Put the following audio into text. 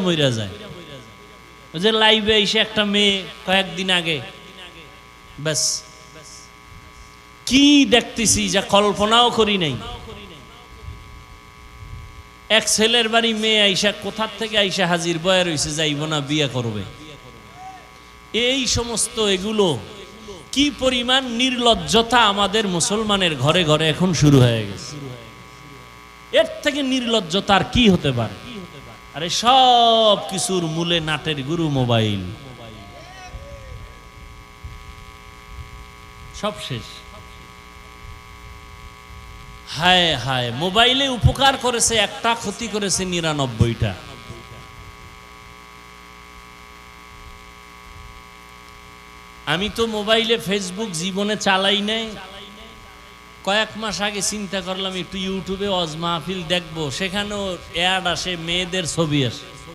মইরা যায়। ওই যে লাইভে এসে একটা মেয়ে কয়েকদিন আগে, ব্যাস কি দেখতেছি যা কল্পনাও করি নাই। এক ছেলের বাড়ি মেয়ে আইসা কোথার থেকে আইসা হাজির বয়া রইছে, যাইব না বিয়ে করবে। এই সমস্ত এগুলো কি পরিমাণ নির্লজ্জতা আমাদের মুসলমানের ঘরে ঘরে এখন শুরু হয়ে গেছে। এর থেকে নির্লজ্জতা আর কি হতে পারে? আরে সব কিছুর মূলে নাটের গুরু মোবাইল। সব শেষ। হায় হায়, মোবাইলে উপকার করেছে একটা, ক্ষতি করেছে ৯৯টা। আমি তো মোবাইলে ফেসবুক জীবনে চালাই নাই। কয়েক মাস আগে চিন্তা করলাম একটু ইউটিউবে ওয়াজ মাহফিল দেখবো, সেখানেও অ্যাড আসে, মেয়েদের ছবি আসে।